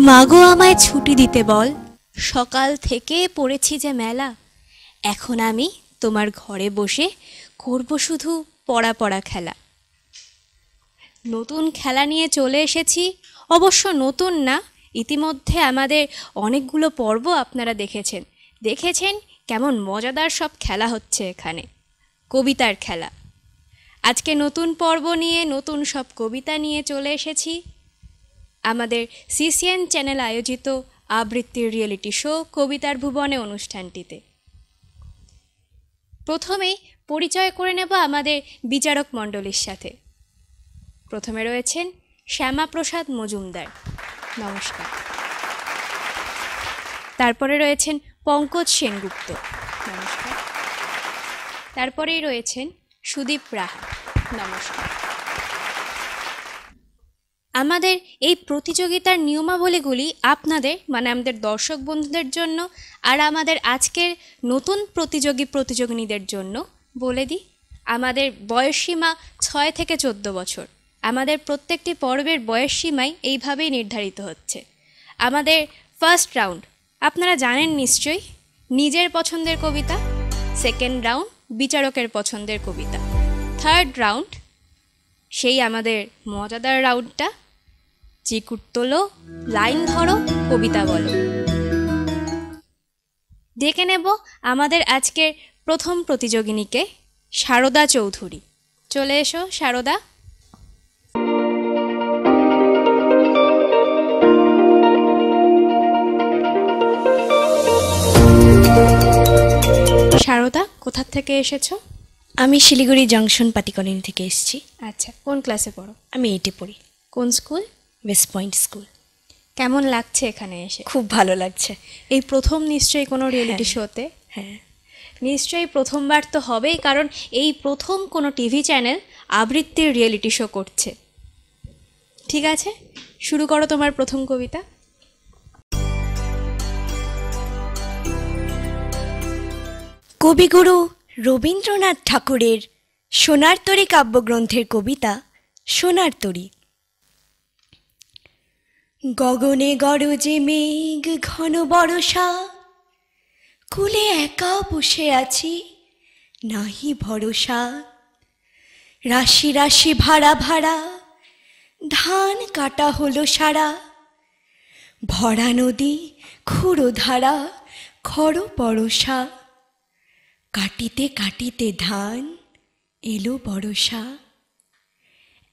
মাগো আমায় ছুটি দিতে বল, সকাল থেকে পড়েছি যে মেলা। এখন আমি তোমার ঘরে বসে করব শুধু পড়া পড়া খেলা। নতুন খেলা নিয়ে চলে এসেছি, অবশ্য নতুন না, ইতিমধ্যে আমাদের অনেকগুলো পর্ব আপনারা দেখেছেন কেমন মজাদার সব খেলা হচ্ছে এখানে। কবিতার খেলা। আজকে নতুন পর্ব নিয়ে নতুন সব কবিতা নিয়ে চলে এসেছি আমাদের সিসিএন চ্যানেল আয়োজিত আবৃত্তির রিয়েলিটি শো কবিতার ভুবনে অনুষ্ঠানটিতে। প্রথমেই পরিচয় করে নেব আমাদের বিচারক মণ্ডলীর সাথে। প্রথমে রয়েছেন শ্যামাপ্রসাদ মজুমদার, নমস্কার। তারপরে রয়েছেন পঙ্কজ সেনগুপ্ত, নমস্কার। তারপরেই রয়েছেন সুদীপ রাহা, নমস্কার। আমাদের এই প্রতিযোগিতার নিয়মাবলীগুলি আপনাদের মানে আমাদের দর্শক বন্ধুদের জন্য আর আমাদের আজকের নতুন প্রতিযোগিনীদের জন্য বলে দিই। আমাদের বয়সসীমা 6 থেকে 14 বছর। আমাদের প্রত্যেকটি পর্বের বয়সসীমাই এইভাবেই নির্ধারিত হচ্ছে। আমাদের ফার্স্ট রাউন্ড আপনারা জানেন নিশ্চয়ই, নিজের পছন্দের কবিতা। সেকেন্ড রাউন্ড বিচারকের পছন্দের কবিতা। থার্ড রাউন্ড সেই আমাদের মজাদার রাউন্ডটা, চিকুট তোলো, লাইন ধরো, কবিতা বলো। ডেকে নেব আমাদের আজকের প্রথম প্রতিযোগিনীকে, সারদা চৌধুরী। চলে এসো সারদা। সারদা, কোথা থেকে এসেছো? আমি শিলিগুড়ি জংশন পাটিকলোনি থেকে এসেছি। আচ্ছা, কোন ক্লাসে পড়ো? আমি 8-এ পড়ি। কোন স্কুল? West point school. কেমন লাগছে এখানে এসে? খুব ভালো লাগছে। এই প্রথম নিশ্চয়ই কোনো রিয়েলিটি শোতে? হ্যাঁ, নিশ্চয়ই প্রথমবার তো হবেই, কারণ এই প্রথম কোনো টিভি চ্যানেল আবৃত্তির রিয়েলিটি শো করছে। ঠিক আছে, শুরু করো তোমার প্রথম কবিতা। কবিগুরু রবীন্দ্রনাথ ঠাকুরের সোনার তরী কাব্যগ্রন্থের কবিতা সোনার তরী। গগনে গরজে মেঘ ঘন বরষা, কুলে একা বসে আছি নাহি ভরসা। রাশি রাশি ভাড়া ভাড়া ধান কাটা হলো সারা, ভরা নদী খুঁড়ো ধারা খর পরশা। কাটিতে কাটিতে ধান এলো বরষা,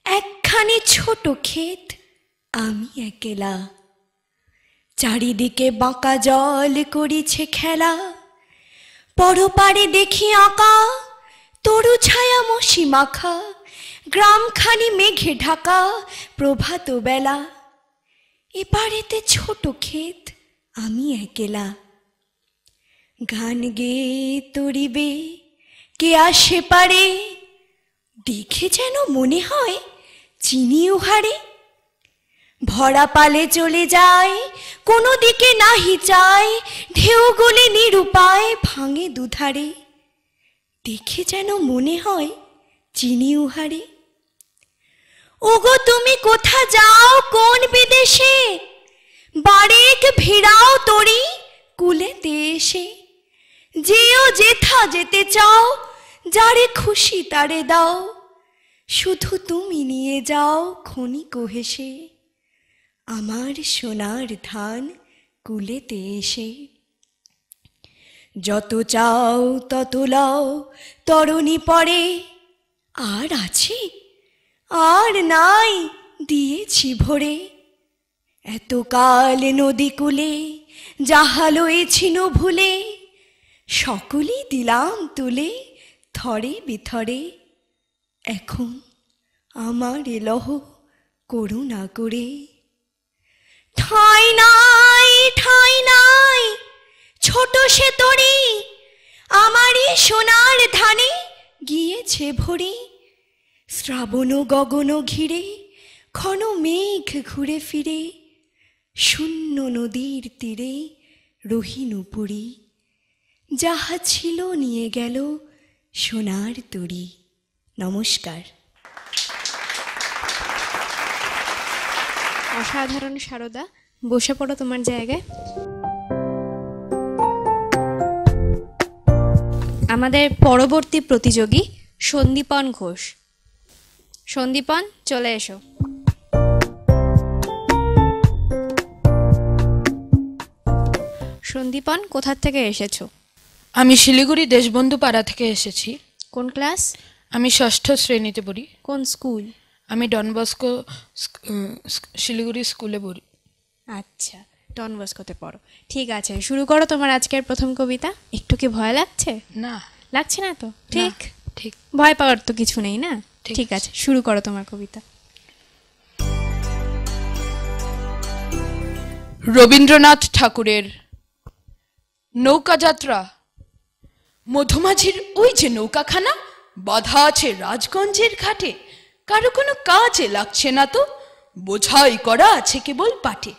একখানি ছোট ক্ষেত আমি একেলা। চারিদিকে বাঁকা জল করিছে খেলা, পরপারে দেখি আঁকা তরু ছায়া মশি মাখা। গ্রামখানি মেঘে ঢাকা প্রভাত বেলা, এপারেতে ছোট ক্ষেত আমি একেলা। গান গেয়ে তরিবে কে আসে পারে, দেখে যেন মনে হয় চিনি উহারে। ভরা পালে চলে যায় কোনো দিকে নাহি চায়, ঢেউগুলি নিরুপায় ভাঙে দুধারে। দেখে যেন মনে হয় চিনি উহারে। ওগো তুমি কোথা যাও কোন বিদেশে, বারেক ভিড়াও তরি কুলেতে এসে। যেও যেথা যেতে চাও, যারে খুশি তারে দাও, শুধু তুমি নিয়ে যাও ক্ষণিক হেসে আমার সোনার ধান কুলেতে এসে। যত চাও তত লও তরণী পরে, আর আছে আর নাই দিয়েছি ভরে। এতকাল নদী কূলে যাহা লয়েছিল ভুলে, সকলই দিলাম তুলে থরে বিথরে। এখন আমার এলহ করুণা করে। ঠাঁই নাই ঠাঁই নাই ছোট সে তরি, আমারই সোনার ধানে গিয়েছে ভরে। শ্রাবণ গগন ঘিরে ঘন মেঘ ঘুরে ফিরে, শূন্য নদীর তীরে রহিনুপুরি। যাহা ছিল নিয়ে গেল সোনার তরী। নমস্কার। অসাধারণ সারদা, বসে পড়ো তোমার জায়গায়। আমাদের পরবর্তী প্রতিযোগী সন্দীপন ঘোষ। সন্দীপন, চলে এসো। সন্দীপন, কোথা থেকে এসেছো? আমি শিলিগুড়ি দেশবন্ধু পাড়া থেকে এসেছি। কোন ক্লাস? আমি 6ষ্ঠ শ্রেণীতে পড়ি। কোন স্কুল? আমি ডন বস্কো শিলিগুড়ি স্কুলে পড়ি। আচ্ছা, ডন বস্কোতে পড়ো। ঠিক আছে, শুরু করো তোমার আজকের প্রথম কবিতা। একটু কি ভয় লাগছে? না, লাগছে না তো? ঠিক ঠিক ভয় পাওয়ার তো কিছু নেই না। ঠিক ঠিক আছে, শুরু করো তোমার কবিতা। রবীন্দ্রনাথ ঠাকুরের নৌকা যাত্রা। মধুমাঝির ওই যে নৌকাখানা বাঁধা আছে রাজগঞ্জের ঘাটে, কারো কোনো কাজে লাগছে না তো, বোঝাই করা আছে কেবল পাটে।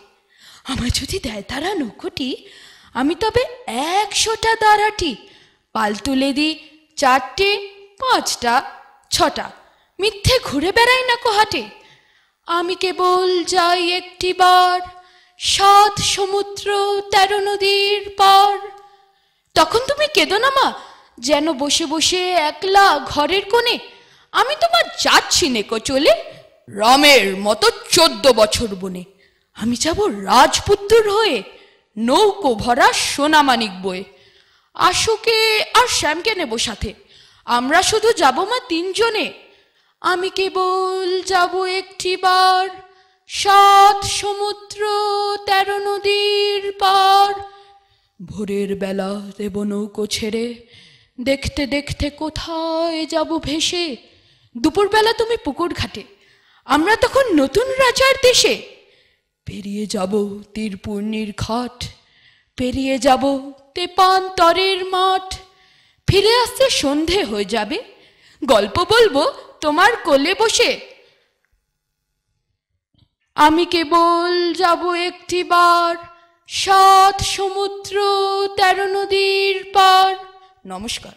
আমায় যদি দেয় তারা নৌকোটি, আমি তবে 100টা দাঁড়াটি। পাল তুলে দিই 4টে, 5টা, 6টা, মিথ্যে ঘুরে বেড়াই না কোহাটে। আমি কেবল যাই একটিবার 7 সমুদ্র 13 নদীর পার। তখন তুমি কেঁদো না মা, যেন বসে বসে একলা ঘরের কোণে। আমি তোমার যাচ্ছি নেকো চলে, রামের মতো 14 বছর বনে। আমি যাব রাজপুত্র হয়ে, নৌকো ভরা সোনামানিক বয়ে। আশুকে আর শ্যামকে নেব সাথে, আমরা শুধু যাব মা 3 জনে। আমি কেবল যাব একটিবার 7 সমুদ্র 13 নদীর পার। ভোরের বেলা দেব নৌকো ছেড়ে, দেখতে দেখতে কোথায় যাব ভেসে। দুপুরবেলা তুমি পুকুর ঘাটে, আমরা তখন নতুন রাজার দেশে। পেরিয়ে যাব তীরপূর্ণির ঘাট, পেরিয়ে যাব তেপান্তরের মাঠ। ফিরে আসতে সন্ধে হয়ে যাবে, গল্প বলবো তোমার কোলে বসে। আমি কেবল যাব একটিবার 7 সমুদ্র 13 নদীর পার। নমস্কার।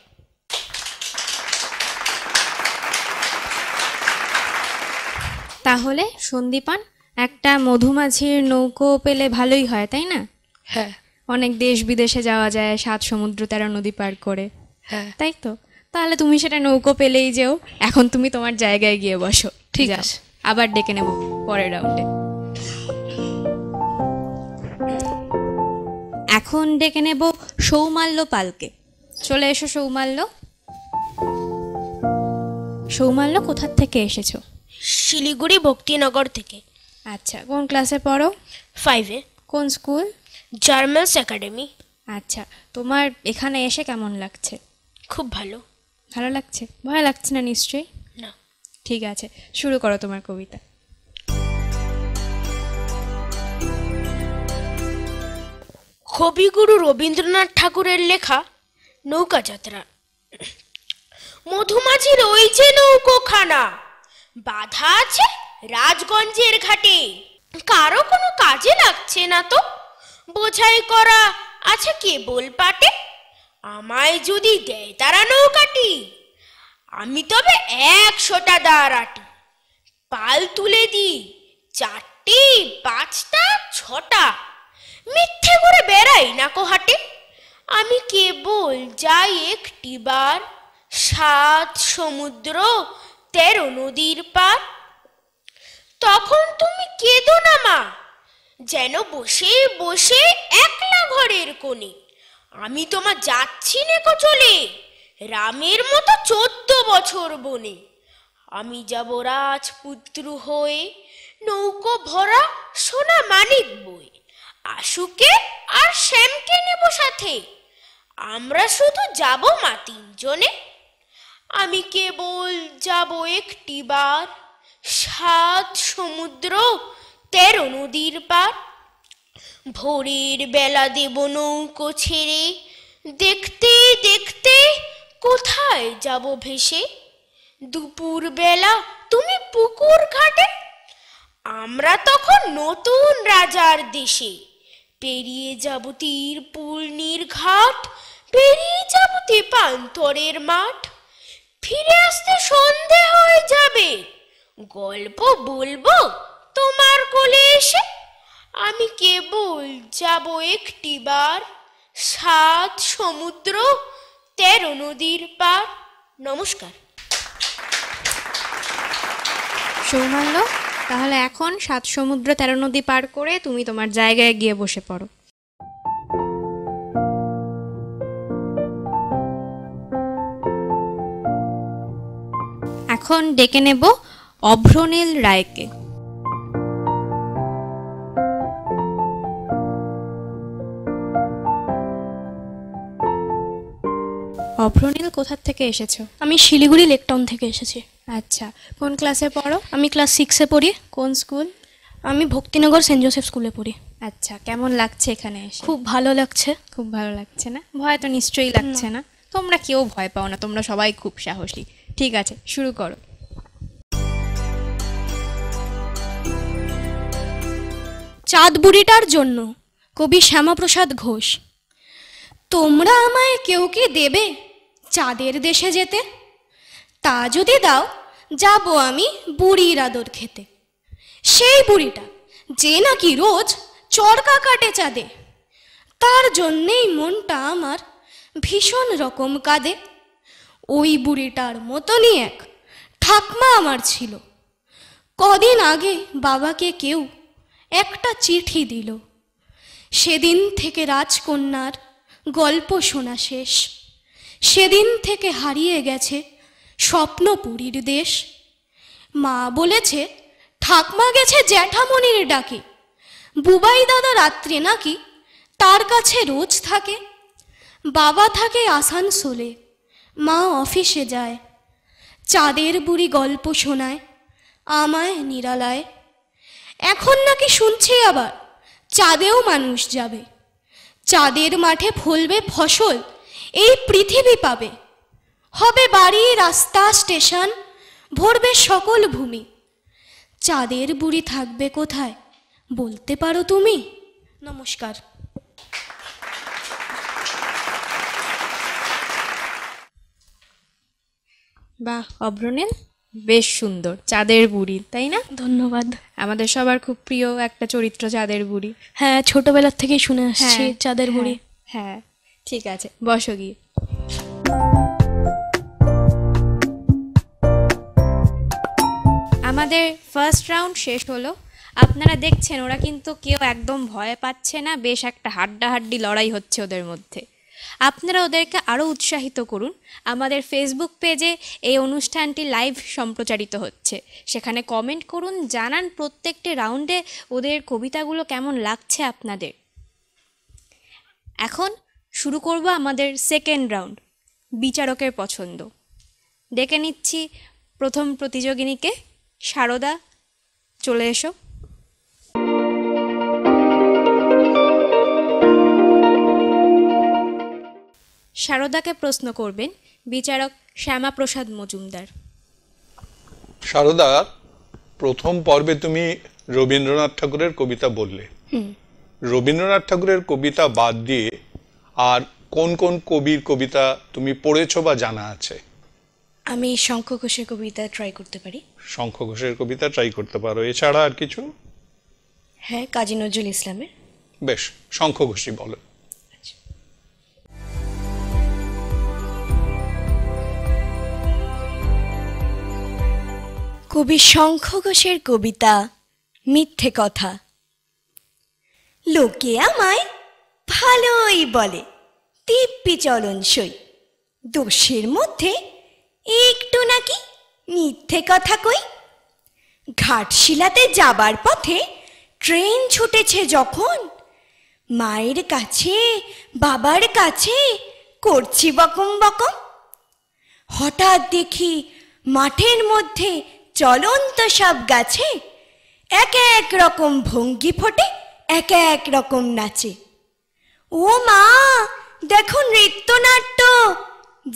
তাহলে সন্দীপন, একটা মধুমাছির নৌকো পেলে ভালোই হয়, তাই না? হ্যাঁ অনেক দেশ বিদেশে যাওয়া যায় 7 সমুদ্র 13 নদী পার করে, হ্যাঁ তাই তো? তাহলে তুমি সেটা নৌকো পেলেই যেও। এখন তুমি তোমার জায়গায় গিয়ে বসো। ঠিক যাও, আছে। আবার ডেকে নেব পরের রাউন্ডে। এখন ডেকে নেব সৌমাল্য পালকে। চলে এসো সৌমাল্য। সৌমাল্য, কোথা থেকে এসেছো? শিলিগুড়ি ভক্তিনগর থেকে। আচ্ছা, কোন ক্লাসে পড়ো? 5-এ। কোন স্কুল? জার্মালস একাডেমি। আচ্ছা, তোমার এখানে এসে কেমন লাগছে? খুব ভালো। ভালো লাগছে? ভয় লাগছে না নিশ্চয়ই? না। ঠিক আছে, শুরু করো তোমার কবিতা। কবিগুরু রবীন্দ্রনাথ ঠাকুরের লেখা নৌকা যাত্রা। মধুমাঝির ওই যে নৌকোখানা বাঁধা আছে রাজগঞ্জের ঘাটে, কারো কোনো কাজে লাগছে না তো, বোঝাই করা আছে কেবল পাটে। আমায় যদি দেয় তারা নৌকাটি, আমি তবে 100টা দাঁড়াটি। পাল তুলে দিই 4টে, 5টা, 6টা, মিথ্যে করে বেড়াই না কোহাটে। আমি কেবল যাই একটিবার 7 সমুদ্র 13 নদীর পার। তখন তুমি কেঁদো না মা, যেন বসে বসে একলা ঘরের কোণে। আমি তোমার যাচ্ছি নেকো চলে, রামের মতো 14 বছর বনে। আমি যাব রাজপুত্র হয়ে, নৌকো ভরা সোনা মানিক বয়ে। আশুকে আর শ্যামকে নেব সাথে, আমরা শুধু যাব মা 3 জনে। আমি কেবল যাব একটিবার 7 সমুদ্র 13 নদীর পার। ভোরের বেলা দেব নৌকো ছেড়ে, দেখতে দেখতে কোথায় যাব ভেসে। দুপুর বেলা তুমি পুকুর ঘাটে, আমরা তখন নতুন রাজার দেশে। পেরিয়ে যাব তীরপূর্ণির ঘাট, পেরিয়ে যাব তেপান্তরের মাঠ। ফিরে আসতে সন্ধে হয়ে যাবে, গল্প বলবো তোমার কোলে এসে। আমি কেবল যাব একটিবার, 7 সমুদ্র 13 নদীর পার। নমস্কার। সৌমাল্য, তাহলে এখন 7 সমুদ্র 13 নদী পার করে তুমি তোমার জায়গায় গিয়ে বসে পড়ো। এখন ডেকে নেব অভ্রনীল রায়কে। অভ্রনীল, কোথা থেকে এসেছো? আমি শিলিগুড়ি লেকটাউন থেকে এসেছি। আচ্ছা, কোন ক্লাসে পড়ো? আমি ক্লাস 6-এ পড়ি। কোন স্কুল? আমি ভক্তিনগর সেন্ট জোসেফ স্কুলে পড়ি। আচ্ছা, কেমন লাগছে এখানে এসে? খুব ভালো লাগছে। খুব ভালো লাগছে না? ভয় তো নিশ্চয়ই লাগছে না? তোমরা কেউ ভয় পাও না, তোমরা সবাই খুব সাহসী। ঠিক আছে, শুরু করো। চাঁদ বুড়িটার জন্য, কবি শ্যামাপ্রসাদ ঘোষ। তোমরা আমায় কেউ কি দেবে চাঁদের দেশে যেতে? তা যদি দাও, যাব আমি বুড়ির আদর খেতে। সেই বুড়িটা যে নাকি রোজ চরকা কাটে চাঁদে, তার জন্যেই মনটা আমার ভীষণ রকম কাঁদে। ওই বুড়িটার মতনই এক ঠাকমা আমার ছিল। কদিন আগে বাবাকে কেউ একটা চিঠি দিল। সেদিন থেকে রাজকন্যার গল্প শোনা শেষ। সেদিন থেকে হারিয়ে গেছে স্বপ্নপুরীর দেশ। মা বলেছে ঠাকমা গেছে জ্যাঠামণির ডাকে। বুবাই দাদা রাত্রে নাকি তার কাছে রোজ থাকে। বাবা থাকে আসানসোলে, মা অফিসে যায়। চাঁদের বুড়ি গল্প শোনায় আমায় নিরালায়। এখন নাকি শুনছি আবার চাঁদেও মানুষ যাবে। চাঁদের মাঠে ফলবে ফসল এই পৃথিবী পাবে। হবে বাড়ি, রাস্তা, স্টেশন, ভরবে সকল ভূমি। চাঁদের বুড়ি থাকবে কোথায় বলতে পারো তুমি? নমস্কার। বাহ অভ্রনীল, বেশ সুন্দর। চাঁদের বুড়ি, তাই না? ধন্যবাদ। আমাদের সবার খুব প্রিয় একটা চরিত্র চাঁদের বুড়ি। হ্যাঁ, ছোটবেলার থেকেই শুনে আসছি চাঁদের বুড়ি। হ্যাঁ, ঠিক আছে, বসো গিয়ে। আমাদের ফার্স্ট রাউন্ড শেষ হলো। আপনারা দেখছেন ওরা কিন্তু কেউ একদম ভয় পাচ্ছে না, বেশ একটা হাড্ডাহাড্ডি লড়াই হচ্ছে ওদের মধ্যে। আপনারা ওদেরকে আরও উৎসাহিত করুন। আমাদের ফেসবুক পেজে এই অনুষ্ঠানটি লাইভ সম্প্রচারিত হচ্ছে, সেখানে কমেন্ট করুন, জানান প্রত্যেকটি রাউন্ডে ওদের কবিতাগুলো কেমন লাগছে আপনাদের। এখন শুরু করব আমাদের সেকেন্ড রাউন্ড, বিচারকের পছন্দ। ডেকে নিচ্ছি প্রথম প্রতিযোগিনীকে। সারদা, চলে এসো। সারদাকে প্রশ্ন করবেন বিচারক শ্যামাপ্রসাদ মজুমদার। সারদা, প্রথম পর্বে তুমি রবীন্দ্রনাথ ঠাকুরের কবিতা বললে। রবীন্দ্রনাথ ঠাকুরের কবিতা বাদ দিয়ে আর কোন কোন কবির কবিতা তুমি পড়েছো বা জানা আছে? আমি শঙ্খ ঘোষের কবিতা ট্রাই করতে পারি। শঙ্খ ঘোষের কবিতা ট্রাই করতে পারো, এছাড়া আর কিছু? হ্যাঁ, কাজী নজরুল ইসলামের। বেশ, শঙ্খ ঘোষই বলো। কবি শঙ্খ ঘোষের কবিতা মিথ্যে কথা। লোকে আমায় ভালোই বলে, দিব্যি চলনসই, দোষের মধ্যে একটু নাকি মিথ্যে কথা কই। ঘাটশিলাতে যাবার পথে ট্রেন ছুটেছে যখন, মায়ের কাছে বাবার কাছে করছি বকম বকম। হঠাৎ দেখি মাঠের মধ্যে চলন্ত সব গাছে এক এক রকম ভঙ্গি ফোটে, এক এক রকম নাচে। ও মা, দেখো নৃত্যনাট্য।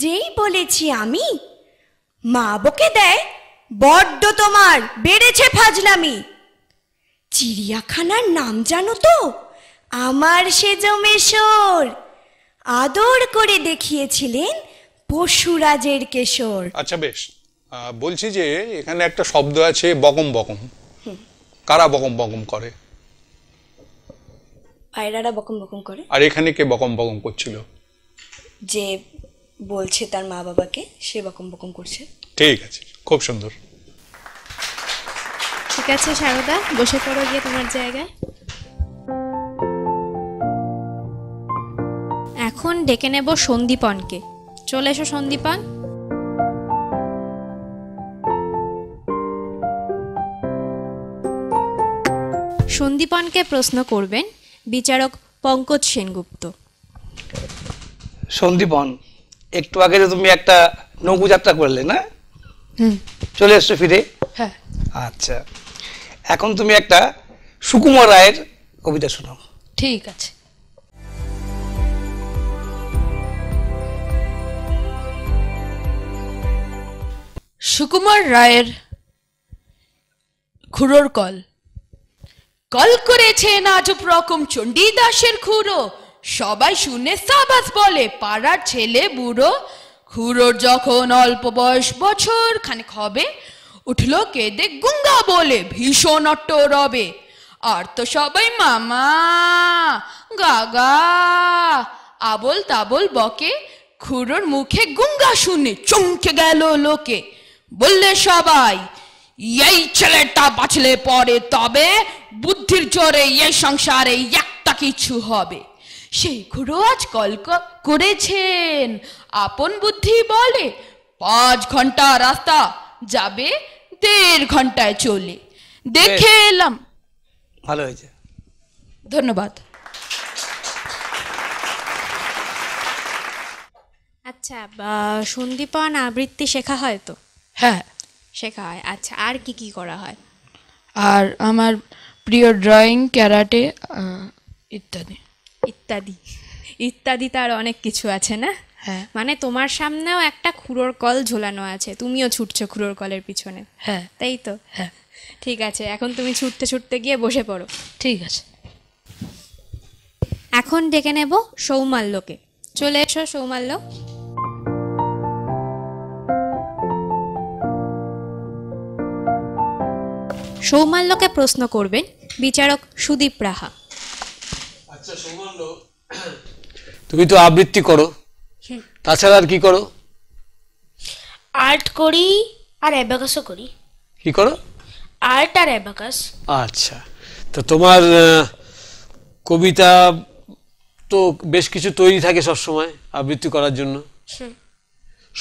যেই বলেছি আমি, মা বকে দেয়, বড্ড তোমার বেড়েছে ফাজলামি। চিড়িয়াখানার নাম জানো তো? আমার সেজ মেশর। আদর করে দেখিয়েছিলেন পশুরাজের কেশর। আচ্ছা বেশ, বলছি যে এখানে একটা শব্দ আছে বকম বকম। কারা বকম বকম করে? পায়রারা বকম বকম করে। আর এখানে কে বকম বকম করছিল? যে বলছে তার মা বাবাকে, সে বকম বকম করছে। ঠিক আছে, খুব সুন্দর। ঠিক আছে সারদা, বসে পড়ো গিয়ে তোমার জায়গায়। এখন ডেকে নেব সন্দীপনকে। চলে এসো সন্দীপন। সন্দীপনকে প্রশ্ন করবেন বিচারক পঙ্কজ সেনগুপ্ত। সন্দীপন, একটু আগে যে তুমি একটা নৌকো যাত্রা করলে না, চলে এসছো ফিরে? হ্যাঁ। আচ্ছা, এখন তুমি একটা সুকুমার রায়ের কবিতা শোনাও। ঠিক আছে। সুকুমার রায়ের খুড়োর কল। কল করেছেন আজব রকম চণ্ডীদাসের খুড়ো, সবাই শুনে সাবাস বলে পাড়ার ছেলে বুড়ো। খুড়োর যখন অল্প বয়স বছর খানেক হবে, উঠলো কেঁদে গুঙ্গা বলে ভীষণ অট্ট রবে। আর তো সবাই মামা গাগা আবল তাবল বকে, খুড়োর মুখে গুঙ্গা শুনে চমকে গেল লোকে। বললে সবাই এই ছেলেটা বাঁচলে পরে তবে, বুদ্ধির জোরে এই সংসারে একটা কিছু হবে। সেই খুড়ো আজ কল করেছেন আপন বুদ্ধি বলে, 5 ঘন্টা রাস্তা যাবে 1.5 ঘন্টায় চলে। দেখে এলাম। ভালো হয়েছে, ধন্যবাদ। আচ্ছা, সন্দীপন আবৃত্তি শেখা হয় তো? হ্যাঁ, শেখা হয়। আচ্ছা, আর কি কি করা হয়? আর আমার প্রিয় ড্রয়িং, ক্যারাটে ইত্যাদি ইত্যাদি ইত্যাদি, তার অনেক কিছু আছে না? হ্যাঁ। মানে তোমার সামনেও একটা খুড়োর কল ঝোলানো আছে, তুমিও ছুটছো খুড়োর কলের পিছনে। হ্যাঁ। তাই তো? হ্যাঁ। ঠিক আছে, এখন তুমি ছুটতে ছুটতে গিয়ে বসে পড়ো। ঠিক আছে। এখন ডেকে নেব সৌমাল্যকে। চলে এসো সৌমাল্য। সৌমাল্যকে প্রশ্ন করবেন বিচারক সুদীপ রাহা। আচ্ছা সৌমাল্য, তুমি তো আবৃত্তি করো, তাছাড়া আর কি করো? আর্ট করি আর অ্যাবাকাসও করি। কি করো? আর্ট আর অ্যাবাকাস। আচ্ছা, তো তোমার কবিতা তো বেশ কিছু তৈরি থাকে সব সময় আবৃত্তি করার জন্য।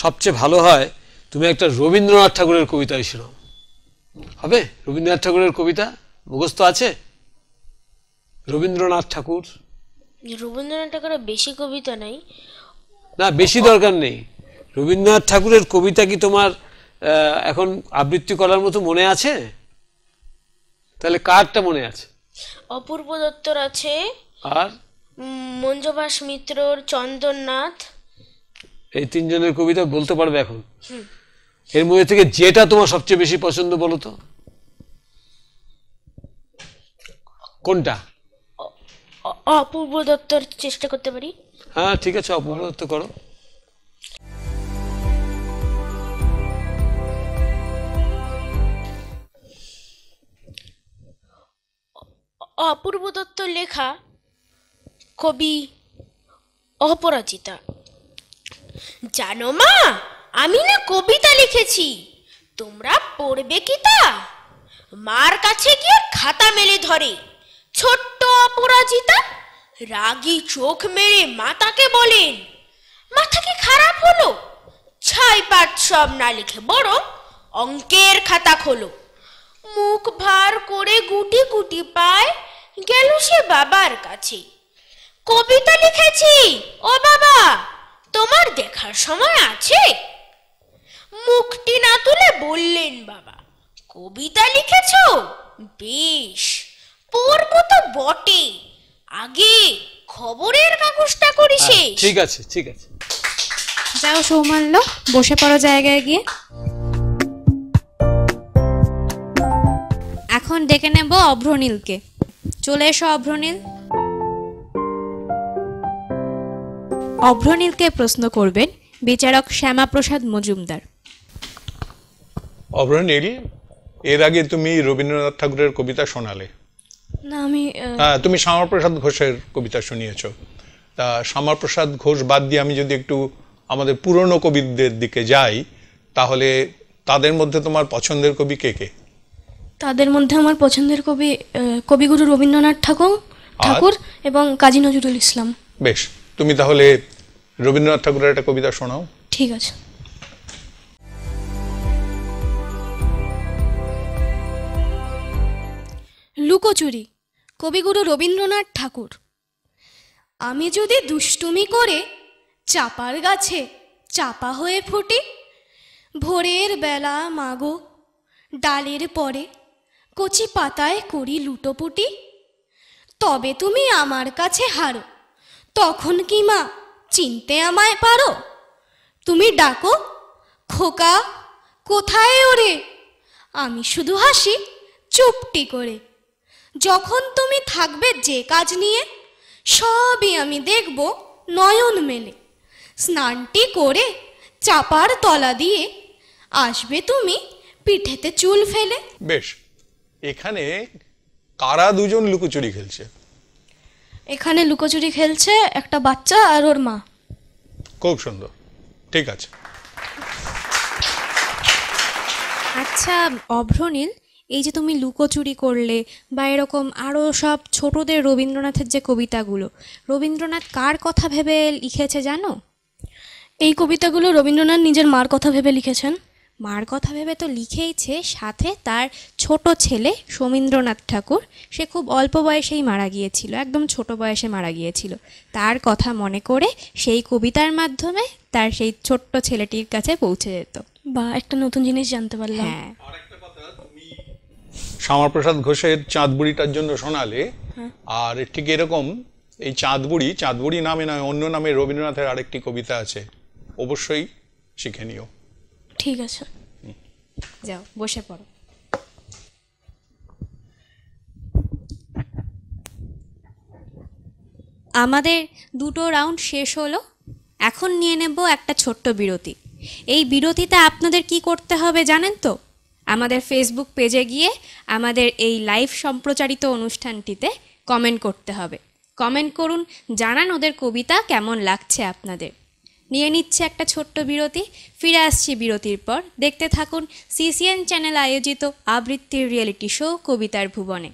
সবচেয়ে ভালো হয় তুমি একটা রবীন্দ্রনাথ ঠাকুরের কবিতা শোনাও। হবে? রবীন্দ্রনাথ ঠাকুরের কবিতা মুখস্থ আছে? রবীন্দ্রনাথ ঠাকুর। রবীন্দ্রনাথ ঠাকুরের বেশি কবিতা নাই। না, বেশি দরকার নেই। রবীন্দ্রনাথ ঠাকুরের কবিতা কি তোমার এখন আবৃত্তি করার মতো মনে আছে? তাহলে কারটা মনে আছে? অপূর্ব দত্তর আছে, আর মঞ্জুভাস মিত্রর, চন্দননাথ। এই 3 জনের কবিতা বলতে পারবে এখন? এর মধ্যে থেকে যেটা তোমার সবচেয়ে বেশি পছন্দ বলো তো, কোনটা? অপূর্ব দত্তর চেষ্টা করতে পারি। হ্যাঁ ঠিক আছে, অপূর্ব দত্ত করো। অপূর্ব দত্ত লেখা কবি অপরাজিতা। জানো মা, আমি না কবিতা লিখেছি, তোমরা পড়বে কি তা? মার কাছে গিয়ে খাতা মেলে ধরে ছোট্ট অপরাজিতা। রাগী চোখ মেরে মাতাকে বলেন, মাথা কি খারাপ হলো? ছাই পাত সব না লিখে বড় অঙ্কের খাতা খোলো। মুখ ভার করে গুটি গুটি পায় গেল সে বাবার কাছে। কবিতা লিখেছি ও বাবা, তোমার দেখার সময় আছে? মুখটি না তুলে বললেন বাবা, কবিতা লিখেছো? বেশ, পড়বো তো বটে, আগে খবরের কাগজটা করি শেষ। ঠিক আছে, ঠিক আছে। যাও সৌমাল্য, বসে পড়ো জায়গায় গিয়ে। এখন ডেকে নেব অভ্রনীলকে। চলে এসো অভ্রনীল। অভ্রনীলকে প্রশ্ন করবেন বিচারক শ্যামাপ্রসাদ মজুমদার। অভ্রনীল, এর আগে তুমি রবীন্দ্রনাথ ঠাকুরের কবিতা শোনালে, না আমি হ্যাঁ, তুমি শ্যামাপ্রসাদ ঘোষের কবিতা শুনিয়েছো। তা শ্যামাপ্রসাদ ঘোষ বাদ দিয়ে আমি যদি একটু আমাদের পুরনো কবিদের দিকে যাই, তাহলে তাদের মধ্যে তোমার পছন্দের কবি কে কে? তাদের মধ্যে আমার পছন্দের কবি কবিগুরু রবীন্দ্রনাথ ঠাকুর এবং কাজী নজরুল ইসলাম। বেশ, তুমি তাহলে রবীন্দ্রনাথ ঠাকুরের একটা কবিতা শোনাও। ঠিক আছে। লুকোচুরি, কবিগুরু রবীন্দ্রনাথ ঠাকুর। আমি যদি দুষ্টুমি করে চাপার গাছে চাপা হয়ে ফুটি, ভোরের বেলা মাগো ডালের পরে কচি পাতায় করি লুটোপুটি, তবে তুমি আমার কাছে হারো, তখন কি মা চিনতে আমায় পারো? তুমি ডাকো খোকা কোথায় ওরে, আমি শুধু হাসি চুপটি করে। যখন তুমি থাকবে যে কাজ নিয়ে, সবই আমি দেখব নয়ন মেলে। স্নানটি করে চাপার তলা দিয়ে আসবে তুমি পিঠেতে চুল ফেলে। বেশ, এখানে কারা দুজন লুকোচুরি খেলছে? এখানে লুকোচুরি খেলছে একটা বাচ্চা আর ওর মা। খুব সুন্দর, ঠিক আছে। আচ্ছা অভ্রনীল, এই যে তুমি লুকোচুরি করলে বা এরকম আরও সব ছোটদের রবীন্দ্রনাথের যে কবিতাগুলো, রবীন্দ্রনাথ কার কথা ভেবে লিখেছে জানো? এই কবিতাগুলো রবীন্দ্রনাথ নিজের মার কথা ভেবে লিখেছেন। মার কথা ভেবে তো লিখেইছে, সাথে তার ছোট ছেলে সমীন্দ্রনাথ ঠাকুর, সে খুব অল্প বয়সেই মারা গিয়েছিল, একদম ছোট বয়সে মারা গিয়েছিল। তার কথা মনে করে সেই কবিতার মাধ্যমে তার সেই ছোট্ট ছেলেটির কাছে পৌঁছে যেত। বা একটা নতুন জিনিস জানতে পারলাম। হ্যাঁ, শ্যামাপ্রসাদ ঘোষের চাঁদ বুড়িটার জন্য শোনালে, আর ঠিক এরকম এই চাঁদ বুড়ি নামে নয়, অন্য নামে রবীন্দ্রনাথের আরেকটি কবিতা আছে, অবশ্যই শিখে নিও। ঠিক আছে, যাও বসে পড়ো। আমাদের দুটো রাউন্ড শেষ হলো, এখন নিয়ে নেব একটা ছোট্ট বিরতি। এই বিরতিতে আপনাদের কি করতে হবে জানেন তো? আমাদের ফেসবুক পেজে গিয়ে আমাদের এই লাইভ সম্প্রচারিত অনুষ্ঠানটিতে কমেন্ট করতে হবে। কমেন্ট করুন, জানান ওদের কবিতা কেমন লাগছে আপনাদের। নিয়ে নিচ্ছে একটা ছোট্ট বিরতি, ফিরে আসছি বিরতির পর। দেখতে থাকুন সিসিএন চ্যানেল আয়োজিত আবৃত্তির রিয়েলিটি শো কবিতার ভুবনে।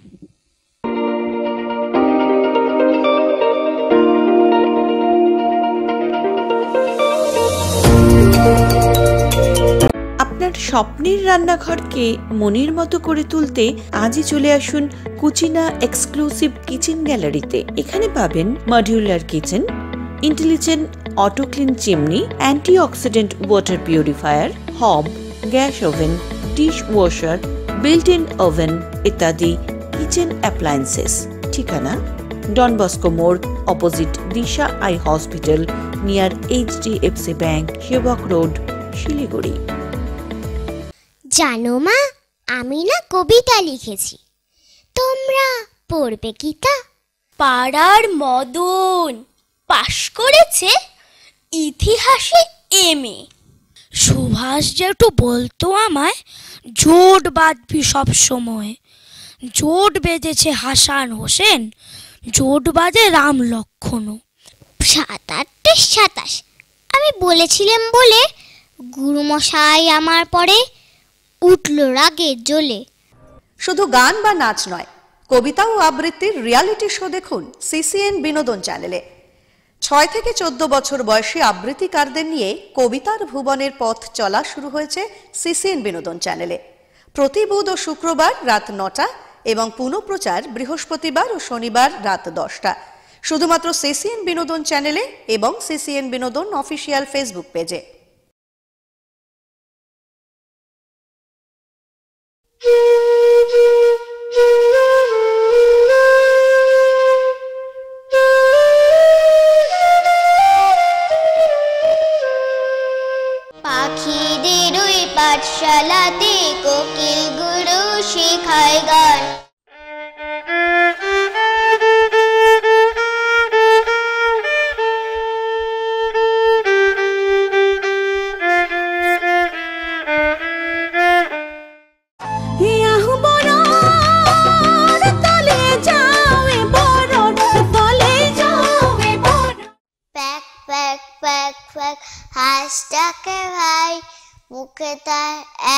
আপনার স্বপ্নের রান্নাঘরকে মনের মতো করে তুলতে আজই চলে আসুন কুচিনা এক্সক্লুসিভ কিচেন গ্যালারিতে। এখানে পাবেন modular kitchen, intelligent auto clean chimney, antioxidant water purifier, hob, gas oven, dish washer, built in oven ইত্যাদি কিচেন অ্যাপ্লায়েন্সেস। ঠিকানা ডন বস্কো মোড়, opposite Disha eye hospital, near HDFC bank, Sevoke road, Siliguri. জানো মা, আমি না কবিতা লিখেছি, তোমরা পড়বে কি তা? পাড়ার মদন পাশ করেছে ইতিহাসে MA। সুভাষ যেটু বলতো আমায়, জোট বাঁধবি সব সময়। জোট বেঁধেছে হাসান হোসেন, জোট বাঁধে রাম লক্ষণও। 27-28 আমি বলেছিলাম বলে গুরুমশাই আমার পরে উঠল রাগে জ্বলে। শুধু গান বা নাচ নয়, কবিতা ও আবৃত্তির রিয়ালিটি শো দেখুন সিসিএন বিনোদন চ্যানেলে। 6 থেকে 14 বছর বয়সী আবৃত্তিকারদের নিয়ে কবিতার ভুবনের পথ চলা শুরু হয়েছে সিসিএন বিনোদন চ্যানেলে। প্রতি বুধ ও শুক্রবার রাত 9টা এবং পুনঃপ্রচার বৃহস্পতিবার ও শনিবার রাত 10টা, শুধুমাত্র সিসিএন বিনোদন চ্যানেলে এবং সিসিএন বিনোদন অফিসিয়াল ফেসবুক পেজে। পাখিদের ওই পাঠশালাতে কোকিল গুরু শেখায় গান। তলে যা ফ্যাক হাঁসটাকে ভাই, মুখে তার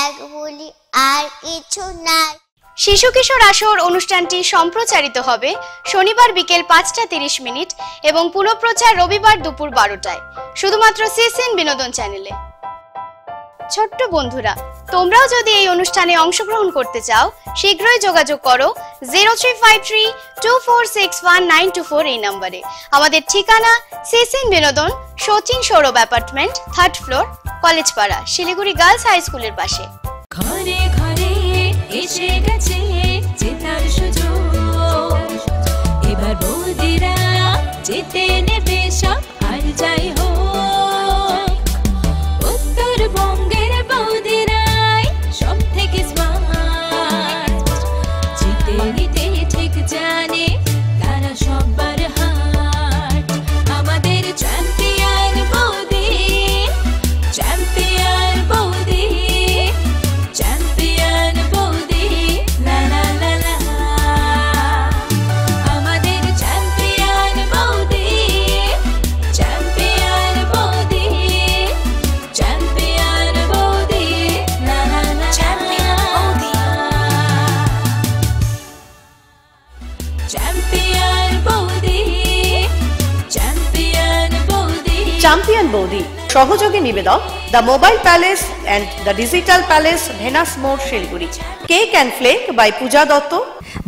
এক বলি আর কিছু নাই। শিশু কিশোর আসর অনুষ্ঠানটি সম্প্রচারিত হবে শনিবার বিকেল 5:30 এবং পুনঃপ্রচার রবিবার দুপুর 12টায়, শুধুমাত্র সিসিএন বিনোদন চ্যানেলে। ছোট্ট বন্ধুরা, তোমরাও যদি এই অনুষ্ঠানে অংশগ্রহণ করতে চাও, শীঘ্রই যোগাযোগ করো 03532461 এই নম্বরে। আমাদের ঠিকানা CCN Binodan, Sachin Sourav apartment, 3rd floor, Collegepara, Siliguri girls high স্কুলের পাশে। ঘরে ঘরে এসে গেছে জেতার সুযোগ, এবার বৌদিরা জিতে নেবে সব আর যাই হোক। উত্তরবঙ্গের বৌদিরাই সব থেকে স্মার্ট, জিতে নিতে ঠিক জানে তারা সবার হার্ট। আমাদের চ্যাম্পিয়ন বৌদি, চ্যাম্পিয়ন বৌদি, চ্যাম্পিয়ন বৌদি, লা লা লা লা। আমাদের চ্যাম্পিয়ন বৌদি, চ্যাম্পিয়ন বৌদি, চ্যাম্পিয়ন বৌদি, লা লা লা। চ্যাম্পিয়ন বৌদি, চ্যাম্পিয়ন বৌদি, চ্যাম্পিয়ন বৌদি। চ্যাম্পিয়ন বৌদি সহযোগী নিবেদক the mobile palace and the digital palace, Venus মোড়, Siliguri. Cake and flake by Puja Dutta.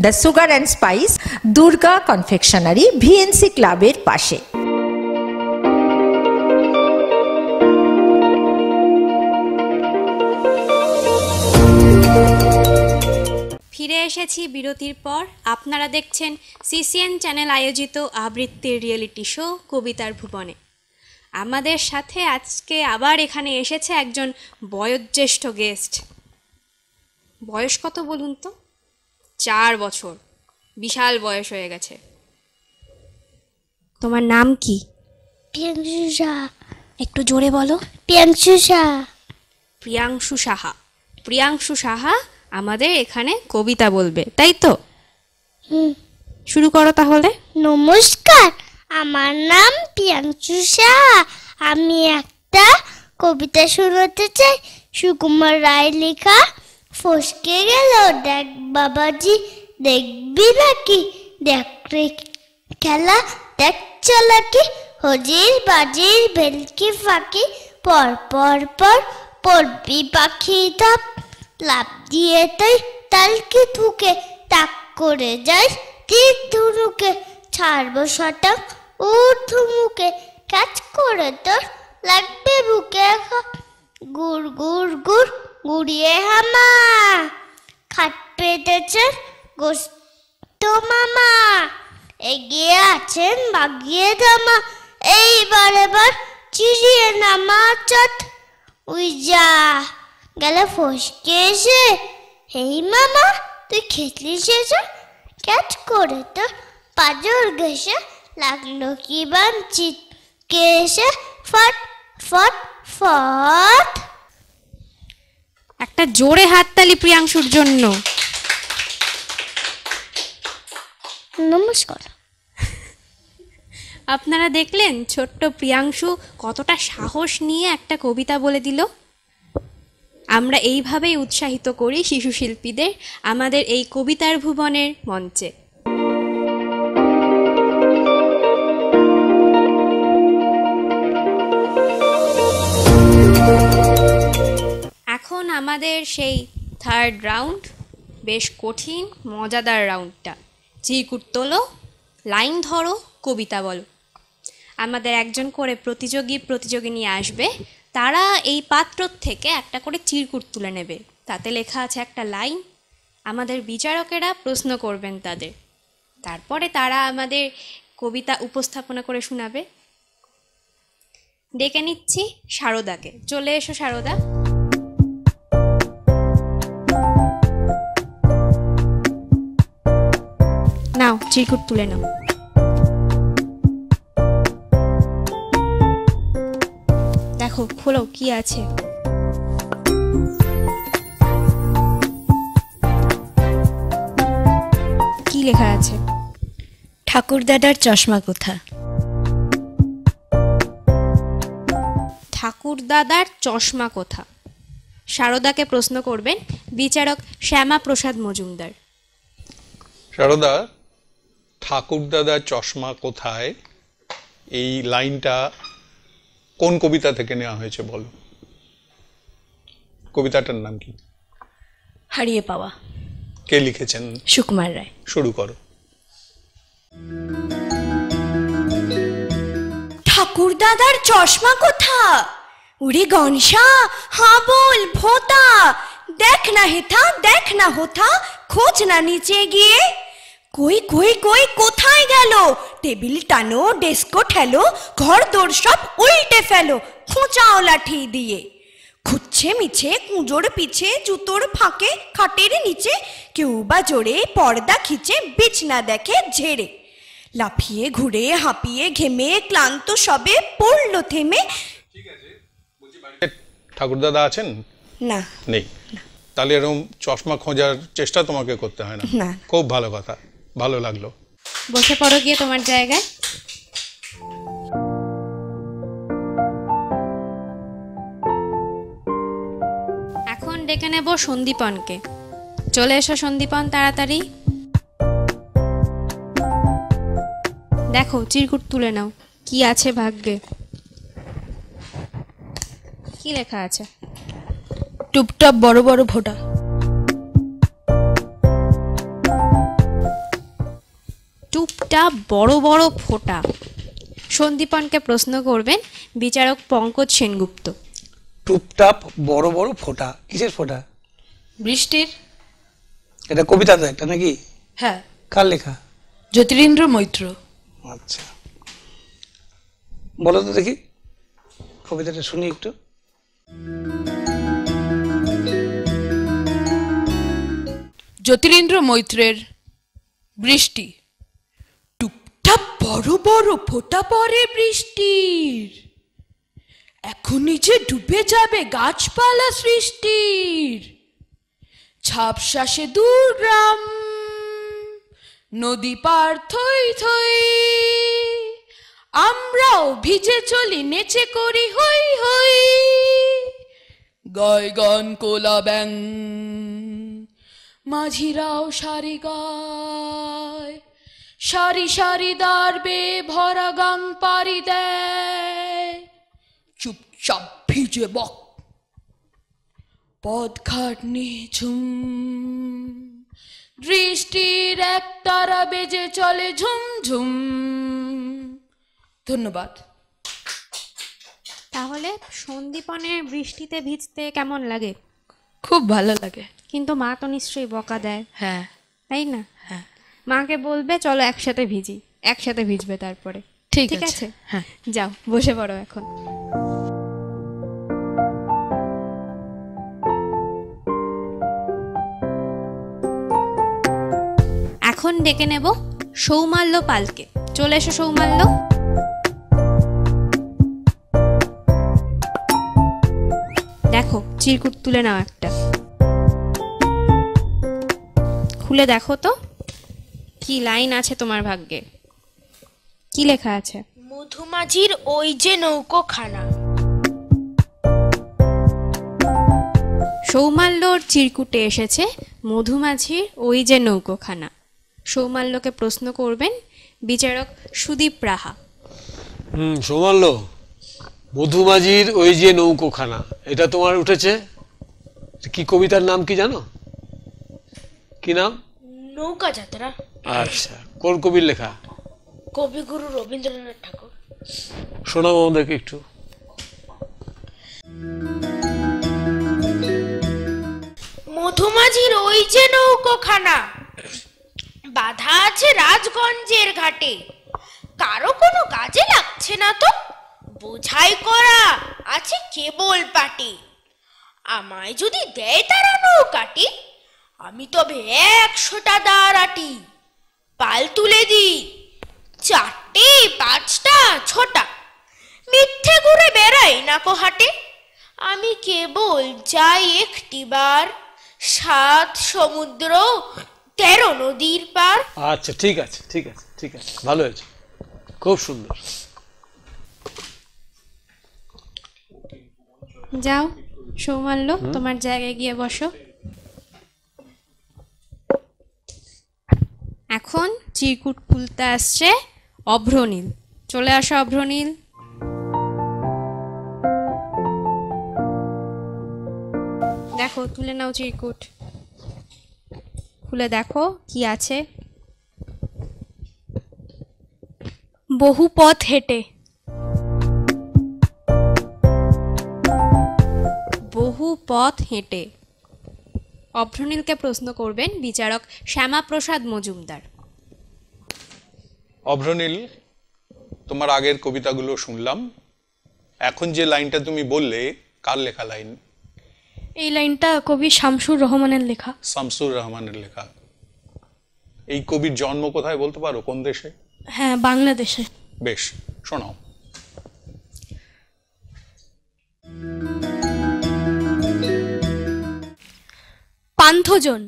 The sugar and spice, Durga confectionery, VNC ক্লাবের পাশে। ফিরে এসেছি বিরতির পর। আপনারা দেখছেন সিসিএন চ্যানেল আয়োজিত আবৃত্তির রিয়েলিটি শো কবিতার ভুবনে। আমাদের সাথে আজকে আবার এখানে এসেছে একজন বয়োজ্যেষ্ঠ গেস্ট। বয়স কত বলুন তো? 4 বছর, বিশাল বয়স হয়ে গেছে। তোমার নাম কি? প্রিয়াংশু সাহা। একটু জোরে বলো। প্রিয়াংশু সাহা। প্রিয়াংশু সাহা। প্রিয়াংশু সাহা আমাদের এখানে কবিতা বলবে, তাই তো? শুরু করো তাহলে। নমস্কার, আমার নাম প্রিয়াংশু সাহা। আমি একটা কবিতা শোনাতে চাই। সুকুমার রায় লেখা। ফসকে গেল দেখ বাবাজি, দেখবি নাকি? দেখ রে খেলা, দেখ চালাকি, হজির বাজির ভেলকি ফাঁকি, পর পর পর পড়বি পাখি ধাপ, লাভ দিয়ে তাই তালকে থুকে, তাক করে যাই তীর ধনুকে, ছাড়বো শটাক ঊর্ধ্বমুখে, কাজ করে তোর লাগবে বুকে, গুড় গুড় গুড় গুড়িয়ে হামা, খাট পেতেছে গোস্ত মামা, এগিয়ে আছেন বাগিয়ে ধামা, এইবার এবার চিরিয়ে নামা চট, উই যা গেলে ফসকে এসে, হেই মামা তুই খেতলি শেষে, ক্যাচ করে তোর পাজর ঘেসে, লাগলো কি বাঞ্চিত কেসে, ফট ফট ফট। একটা জোরে হাততালি প্রিয়াংশুর জন্য। নমস্কার। আপনারা দেখলেন ছোট্ট প্রিয়াংশু কতটা সাহস নিয়ে একটা কবিতা বলে দিল। আমরা এইভাবেই উৎসাহিত করি শিশু শিল্পীদের আমাদের এই কবিতার ভুবনের মঞ্চে। এখন আমাদের সেই 3rd রাউন্ড, বেশ কঠিন মজাদার রাউন্ডটা। চিরকুট তোলো, লাইন ধরো, কবিতা বলো। আমাদের একজন করে প্রতিযোগিনী আসবে। তারা এই পাত্র থেকে একটা করে চিরকুট তুলে নেবে, তাতে লেখা আছে একটা লাইন। আমাদের বিচারকেরা প্রশ্ন করবেন তাদের, তারপরে তারা আমাদের কবিতা উপস্থাপনা করে শোনাবে। ডেকে নিচ্ছি শারদাকে। চলে এসো শারদা। নাও চিরকুট তুলে নাও। দেখো, খোলো কি আছে। কি লেখা আছে? ঠাকুরদাদার চশমা কোথা? ঠাকুরদাদার চশমা কোথা? সারদাকে প্রশ্ন করবেন বিচারক শ্যামাপ্রসাদ মজুমদার। সারদা, ঠাকুরদাদার চশমা কোথায় এই লাইনটা কোন কবিতা থেকে নেওয়া হয়েছে বলো? কবিতাটার নাম কি? হারিয়ে পাওয়া। কে লিখেছেন? সুকুমার রায়। শুরু করো। ঠাকুর দাদার চশমা কোথা? উড়ে গনসা হাবল ভোতা, দেখ না হেথা দেখ না হোথা, খোঁজ না নিচে গিয়ে। কই কই কই কোথায় গেল? টেবিল টানো ডেস্কো ঠেলো, ঘর দোর সব উল্টে ফেলো, খোঁচাও লাঠি দিয়ে। খুঁজছে মিছে কুঁজোর পিছে, জুতোর ফাঁকে খাটের নিচে, কেউ বা জোরে পর্দা খিচে, বিছনা দেখে ঝেড়ে। লাফিয়ে ঘুরে হাঁপিয়ে ঘেমে ক্লান্ত সবে পড়ল থেমে। ঠাকুরদাদা আছেন? না, নেই। তাহলে এরকম চশমা খোঁজার চেষ্টা তোমাকে করতে হয় না। না। খুব ভালো কথা, ভালো লাগলো। বসে পড়ো গিয়ে তোমার জায়গায়। এখন ডেকে নেব সন্দীপনকে। চলে এসো সন্দীপন, তাড়াতাড়ি। দেখো চিরকুট তুলে নাও, কি আছে ভাগ্যে। কি লেখা আছে? টুপটাপ বড় বড় ফোঁটা। টুপটাপ বড় বড় ফোঁটা। সন্দীপনকে প্রশ্ন করবেন বিচারক পঙ্কজ সেনগুপ্ত। টুপটাপ বড় বড় ফোঁটা, কিসের ফোঁটা? বৃষ্টির। এটা কবিতা তো একটা নাকি? হ্যাঁ। কার লেখা? জ্যোতিরিন্দ্র মৈত্র। আচ্ছা, বলো তো দেখি কবিতাটা শুনি একটু। জ্যোতিরিন্দ্র মৈত্রের বৃষ্টি। টুপটাপ বড় বড় ফোঁটা পড়ে বৃষ্টির, এখনই যে ডুবে যাবে গাছপালা সৃষ্টির। ঝাপশাসে দূর গ্রাম, নদী পার থই থই, আমরাও ভিজে চলি নেচে করি হই হই। গায় গান কোলা ব্যাং, মাঝিরাও সারি গায়, সারি সারি দাঁড়বে ভরা গান পারি দেয়। চুপচাপ ভিজে বক, পথঘাট নিঝুম, দৃষ্টির এক তারা বেজে চলে ঝুমঝুম। ধন্যবাদ। তাহলে সন্দীপনের বৃষ্টিতে ভিজতে কেমন লাগে? খুব ভালো লাগে। কিন্তু মা তো নিশ্চয়ই বকা দেয়। হ্যাঁ, তাই না? হ্যাঁ। মাকে বলবে চলো একসাথে ভিজি, একসাথে ভিজবে তারপরে। ঠিক ঠিক আছে। আছে, হ্যাঁ। যাও বসে পড়ো এখন। এখন ডেকে নেব সৌমাল্য পালকে। চলে এসো সৌমাল্য। দেখো চিরকুট তুলে নাও একটা, খুলে দেখো তো কি লাইন আছে তোমার ভাগ্যে। কি লেখা আছে? মধুমাঝির ওই যে নৌকোখানা। সৌমাল্যর চিরকুটে এসেছে মধুমাঝির ওই যে নৌকোখানা। সৌমাল্যকে প্রশ্ন করবেন বিচারক সুদীপ রাহা। সৌমাল্য, মধুমাঝির ওই যে নৌকোখানা, এটা তোমার উঠেছে। কি কবিতার নাম কি জানো? কি নাম? নৌকা যাত্রা। আচ্ছা, কোন কবির লেখা? কবিগুরু রবীন্দ্রনাথ ঠাকুর। শোনাও আমাদেরকে একটু। মধুমাঝির ওই যে নৌকোখানা, বাধা আছে রাজগঞ্জের ঘাটে। কারো কোনো কাজে লাগছে না তো, বোঝাই করা আছে কেবল পাটি। আমায় যদি দেয় তারা নৌকাটি, আমি তবে 100টা দাঁড়াটি। পাল তুলে দিই 4টে 5টা 6টা, মিথ্যে ঘুরে বেড়াই না কো হাটে। আমি কেবল যাই একটিবার, 7 সমুদ্র 13 নদীর পার। আচ্ছা, ঠিক আছে, ঠিক আছে, ঠিক আছে, ভালো হয়েছে, খুব সুন্দর। যাও সৌমাল্য, তোমার জায়গায় গিয়ে বসো। এখন চিরকুট খুলতে আসছে অভ্রনীল। চলে আসো অভ্রনীল। দেখো, তুলে নাও চিরকুট, খুলে দেখো কি আছে। বহু পথ হেঁটে। বহু পথ হেঁটে। অভ্রনীলকে প্রশ্ন করবেন বিচারক শ্যামাপ্রসাদ মজুমদার। অভ্রনীল, তোমার আগের কবিতাগুলো শুনলাম, এখন যে লাইনটা তুমি বললে কার লেখা লাইন? এই লাইনটা কবি শামসুর রহমানের লেখা। শামসুর রহমানের লেখা। এই কবির জন্ম কোথায় বলতে পারো, কোন দেশে? হ্যাঁ, বাংলাদেশে। বেশ, শোনাও। পান্থজন,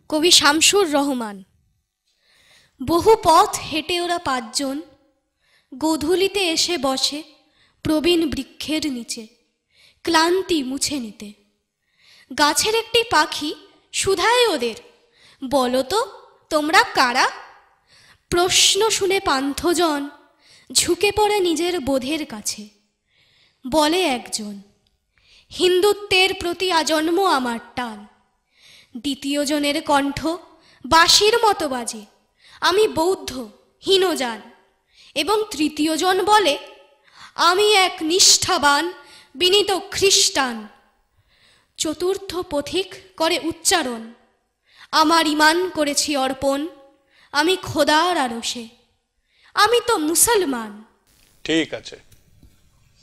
কবি শামসুর রহমান। বহু পথ হেঁটে ওরা 5 জন গোধূলিতে এসে বসে প্রবীণ বৃক্ষের নিচে, ক্লান্তি মুছে নিতে। গাছের একটি পাখি শুধায় ওদের, বলো তো তোমরা কারা? প্রশ্ন শুনে পান্থজন ঝুঁকে পড়ে নিজের বোধের কাছে। বলে একজন, হিন্দুত্বের প্রতি আজন্ম আমার টান। দ্বিতীয় জনের কণ্ঠ বাঁশির মতো বাজে, আমি বৌদ্ধ হীনযান। এবং তৃতীয় জন বলে, আমি এক নিষ্ঠাবান বিনীত খ্রিস্টান। চতুর্থ পথিক করে উচ্চারণ, আমার ঈমান করেছি অর্পণ আমি খোদার আরশে, আমি তো মুসলমান। ঠিক আছে,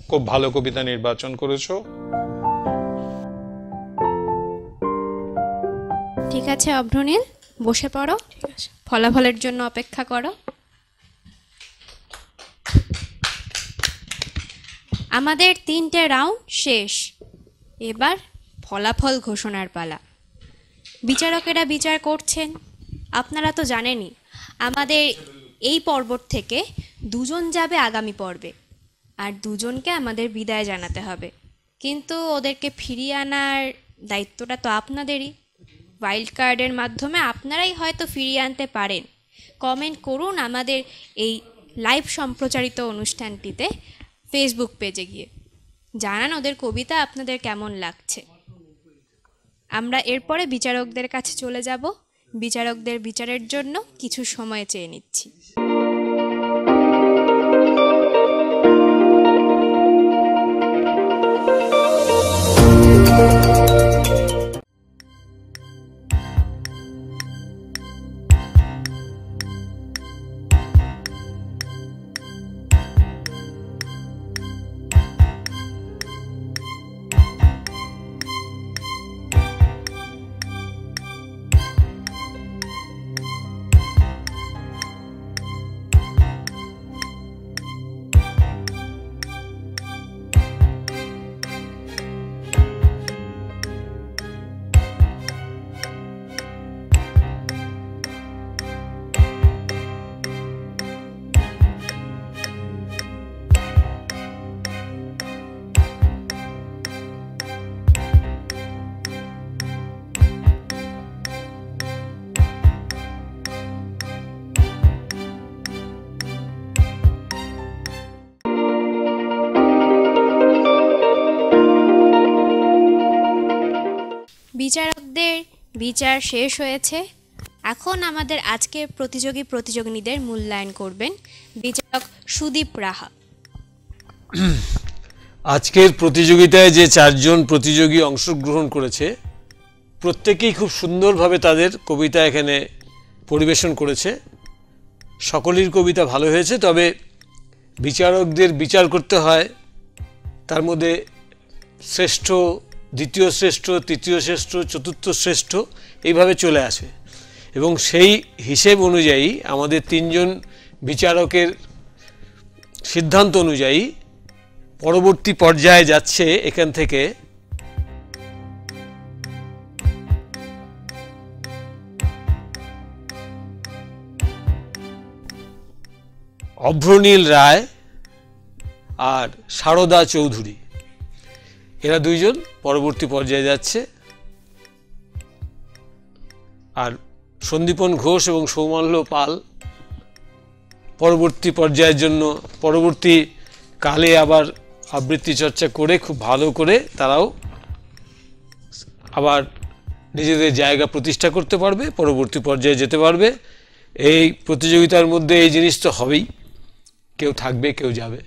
খুব ভালো কবিতা নির্বাচন করেছো। ঠিক আছে অভ্রনীল, বসে পড়ো। ঠিক আছে, ফলাফলের জন্য অপেক্ষা করো। আমাদের 3টে রাউন্ড শেষ, এবার ফলাফল ঘোষণার পালা। বিচারকেরা বিচার করছেন। আপনারা তো জানেনই আমাদের এই পর্ব থেকে 2 জন যাবে আগামী পর্বে, আর 2 জনকে আমাদের বিদায় জানাতে হবে। কিন্তু ওদেরকে ফিরিয়ে আনার দায়িত্বটা তো আপনাদেরই। ওয়াইল্ড কার্ডের মাধ্যমে আপনারাই হয়তো ফিরিয়ে আনতে পারেন। কমেন্ট করুন আমাদের এই লাইভ সম্প্রচারিত অনুষ্ঠানটিতে ফেসবুক পেজে গিয়ে, জানান ওদের কবিতা আপনাদের কেমন লাগছে। আমরা এরপরে বিচারকদের কাছে চলে যাব। বিচারকদের বিচারের জন্য কিছু সময় চেয়ে নিচ্ছি। বিচারকদের বিচার শেষ হয়েছে। এখন আমাদের আজকের প্রতিযোগীদের মূল্যায়ন করবেন বিচারক সুদীপ রাহা। আজকের প্রতিযোগিতায় যে 4 জন প্রতিযোগী অংশগ্রহণ করেছে প্রত্যেকেই খুব সুন্দরভাবে তাদের কবিতা এখানে পরিবেশন করেছে। সকলের কবিতা ভালো হয়েছে, তবে বিচারকদের বিচার করতে হয়, তার মধ্যে শ্রেষ্ঠ, দ্বিতীয় শ্রেষ্ঠ, তৃতীয় শ্রেষ্ঠ, চতুর্থ শ্রেষ্ঠ এইভাবে চলে আসে, এবং সেই হিসেব অনুযায়ী আমাদের 3 জন বিচারকের সিদ্ধান্ত অনুযায়ী পরবর্তী পর্যায়ে যাচ্ছে এখান থেকে অভ্রনীল রায় আর সারদা চৌধুরী। এরা দুইজন পরবর্তী পর্যায়ে যাচ্ছে। আর সন্দীপন ঘোষ এবং সৌমাল্য পাল পরবর্তী পর্যায়ের জন্য পরবর্তী কালে আবার আবৃত্তি চর্চা করে খুব ভালো করে তারাও আবার নিজেদের জায়গা প্রতিষ্ঠা করতে পারবে, পরবর্তী পর্যায়ে যেতে পারবে। এই প্রতিযোগিতার মধ্যে এই জিনিস তো হবেই, কেউ থাকবে কেউ যাবে।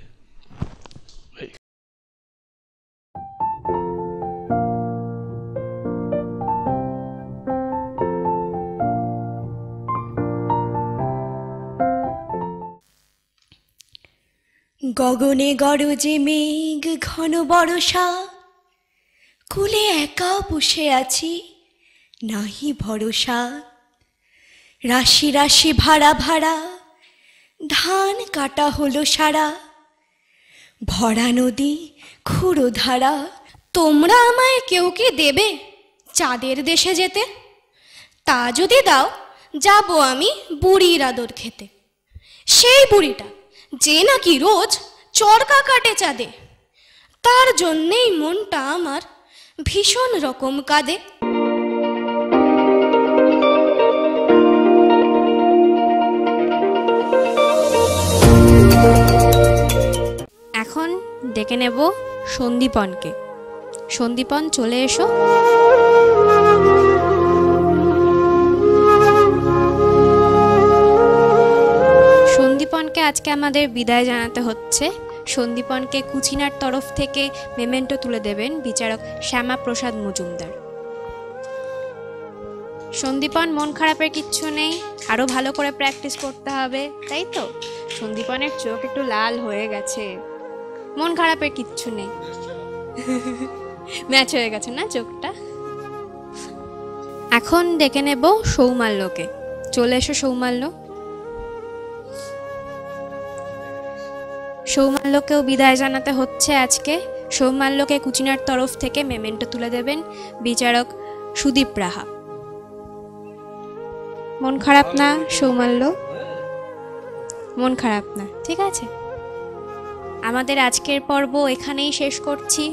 গগনে গরজে মেঘ ঘন বরষা, কুলে একা বসে আছি নাহি ভরসা। রাশি রাশি ভাড়া ভাড়া ধান কাটা হলো সারা, ভরা নদী খুঁড়ো ধারা। তোমরা আমায় কেউ কি দেবে চাঁদের দেশে যেতে? তা যদি দাও যাব আমি বুড়ির আদর খেতে। সেই বুড়িটা যে নাকি রোজ চরকা কাটে চাঁদে, তার জন্যেই মনটা আমার ভীষণ রকম কাঁদে। এখন ডেকে নেব সন্দীপনকে। সন্দীপন চলে এসো। সন্দীপনকে আজকে আমাদের বিদায় জানাতে হচ্ছে। সন্দীপনকে কুচিনার তরফ থেকে মেমেন্টো তুলে দেবেন বিচারক শ্যামাপ্রসাদ মজুমদার। সন্দীপন, মন খারাপের কিচ্ছু নেই, আরো ভালো করে প্র্যাকটিস করতে হবে, তাই তো? সন্দীপনের চোখ একটু লাল হয়ে গেছে, মন খারাপের কিচ্ছু নেই। ম্যাচ হয়ে গেছে না চোখটা? এখন ডেকে নেব সৌমাল্যকে। চলে এসো সৌমাল্য। সৌমাল্যকেও বিদায় জানাতে হচ্ছে আজকে। সৌমাল্যকে কুচিনার তরফ থেকে মেমেন্টো তুলে দেবেন বিচারক সুদীপ রাহা। মন খারাপ না সৌমাল্য? মন খারাপ না, ঠিক আছে। আমাদের আজকের পর্ব এখানেই শেষ করছি।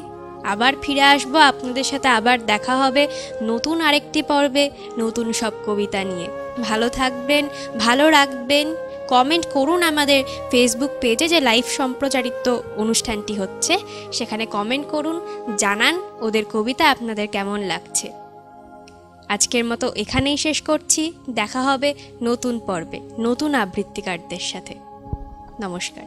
আবার ফিরে আসবো আপনাদের সাথে, আবার দেখা হবে নতুন আরেকটি পর্বে নতুন সব কবিতা নিয়ে। ভালো থাকবেন, ভালো রাখবেন। কমেন্ট করুন আমাদের ফেসবুক পেজে যে লাইভ সম্প্রচারিত অনুষ্ঠানটি হচ্ছে, সেখানে কমেন্ট করুন, জানান ওদের কবিতা আপনাদের কেমন লাগছে। আজকের মতো এখানেই শেষ করছি। দেখা হবে নতুন পর্বে নতুন আবৃত্তিকারদের সাথে। নমস্কার।